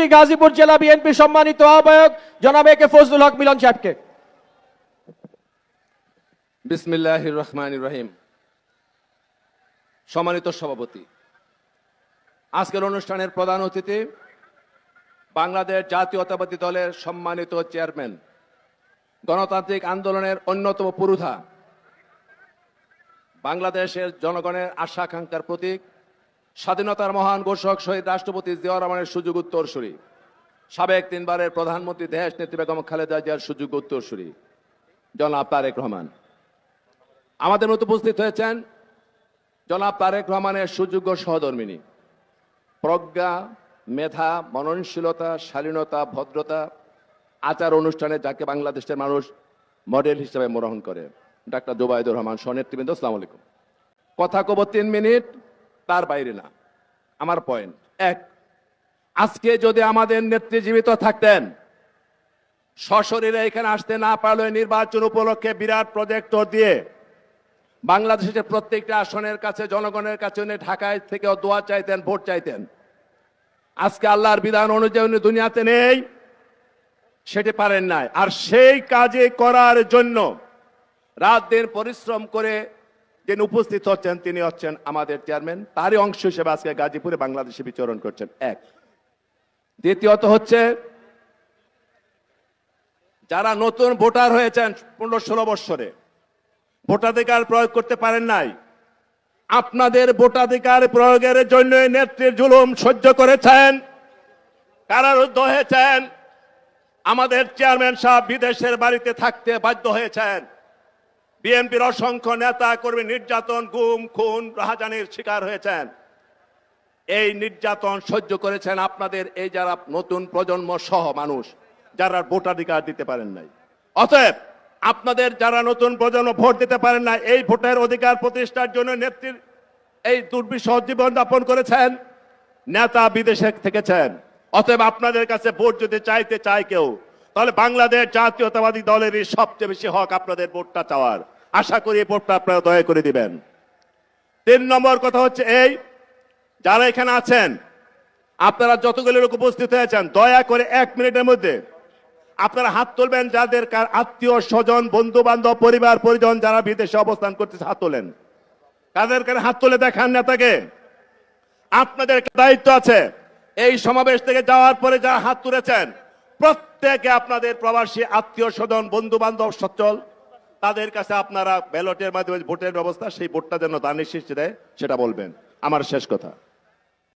করছি গাজীপুর জেলা বিএনপি সম্মানিত আহ্বায়ক জনাব এ কে ফজলুল হক মিলন সাহেবকে। বিসমিল্লাহির রহমানির রহিম। সম্মানিত সভাপতি, আজকের অনুষ্ঠানের প্রধান অতিথি বাংলাদেশ জাতীয়তাবাদী দলের সম্মানিত চেয়ারম্যান, গণতান্ত্রিক আন্দোলনের অন্যতম পুরোধা, বাংলাদেশের জনগণের আশা আকাঙ্ক্ষার প্রতীক, স্বাধীনতার মহান ঘোষক শহীদ রাষ্ট্রপতি জিয়াউর রহমানের সুযোগ্য উত্তরসূরি, সাবেক 3 বারের প্রধানমন্ত্রী দেশ নেত্রী বেগম খালেদা জিয়ার সুযোগ্য উত্তরসূরি জনাব তারেক রহমান। আমাদের মধ্যে উপস্থিত হয়েছেন জনাব তারেক রহমানের সুযোগ্য সহধর্মিনী, প্রজ্ঞা, মেধা, মননশীলতা, শালীনতা, ভদ্রতা, আচার অনুষ্ঠানে যাকে বাংলাদেশের মানুষ মডেল হিসেবে গ্রহণ করে, ডাক্তার জুবাইদুর রহমান সহ-নেতৃবৃন্দ, আসসালামু আলাইকুম। কথা কব 3 মিনিট, তার বাইরে না। আমার পয়েন্ট 1, আজকে যদি আমাদের নেত্রী জীবিত থাকতেন, সশরীরে এখানে আসতে না পারলে নির্বাচন উপলক্ষে বিরাট প্রজেক্টর দিয়ে বাংলাদেশের প্রত্যেকটা আসনের কাছে, জনগণের কাছে উনি ঢাকায় থেকেও দোয়া চাইতেন, ভোট চাইতেন। আজকে আল্লাহর বিধান অনুযায়ী উনি দুনিয়াতে নেই, সেটি পারেন নাই। আর সেই কাজে করার জন্য রাত দিন পরিশ্রম করে যিনি উপস্থিত হচ্ছেন তিনি হচ্ছেন আমাদের চেয়ারম্যান। তারই অংশ হিসেবে আজকে গাজীপুরে বাংলাদেশে বিচরণ করছেন। 1, দ্বিতীয়ত হচ্ছে যারা নতুন ভোটার হয়েছেন 15-16 বৎসরে ভোটাধিকার প্রয়োগ করতে পারেন নাই, আপনাদের ভোটাধিকার প্রয়োগের জন্য নেত্রীর জুলুম সহ্য করেছেন, কারারুদ্ধ হয়েছেন। আমাদের চেয়ারম্যান সাহেব বিদেশের বাড়িতে থাকতে বাধ্য হয়েছেন। বিএনপির অসংখ্য নেতা কর্মী নির্যাতন, গুম, খুন, রাহাজানির শিকার হয়েছেন। এই নির্যাতন সহ্য করেছেন আপনাদের এই যারা নতুন প্রজন্ম সহ মানুষ যারা ভোটাধিকার দিতে পারেন নাই। অতএব আপনাদের যারা নতুন প্রজন্ম ভোট দিতে পারেন না, এই ভোটের অধিকার প্রতিষ্ঠার জন্য নেত্রীর এই দুর্বিষহ জীবন যাপন করেছেন, নেতা বিদেশে থেকেছেন। অতএব আপনাদের কাছে ভোট যদি চাইতে চায় কেউ, তাহলে বাংলাদেশ জাতীয়তাবাদী দলেরই সবচেয়ে বেশি হক আপনাদের ভোটটা চাওয়ার। আশা করি এই ভোটটা আপনারা দয়া করে দিবেন। 3 নম্বর কথা হচ্ছে এই, যারা এখানে আছেন আপনারা যতগুলো লোক উপস্থিত হয়েছেন, দয়া করে 1 মিনিটের মধ্যে আপনারা হাত তুলবেন যাদের আত্মীয় স্বজন, বন্ধু বান্ধব, পরিবার পরিজন যারা বিদেশে অবস্থান করতেছে, হাত তোলেন। কাদের কাছে হাত তুলে দেখান নেতাকে। আপনাদের দায়িত্ব আছে এই সমাবেশ থেকে যাওয়ার পরে যারা হাত তুলেছেন প্রত্যেকে আপনাদের প্রবাসী আত্মীয় স্বজন, বন্ধু বান্ধব সচ্ছল, তাদের কাছে আপনারা ব্যালটের মাধ্যমে ভোটের ব্যবস্থা, সেই ভোটটা যেন দানের সৃষ্টি দেয় সেটা বলবেন। আমার শেষ কথা।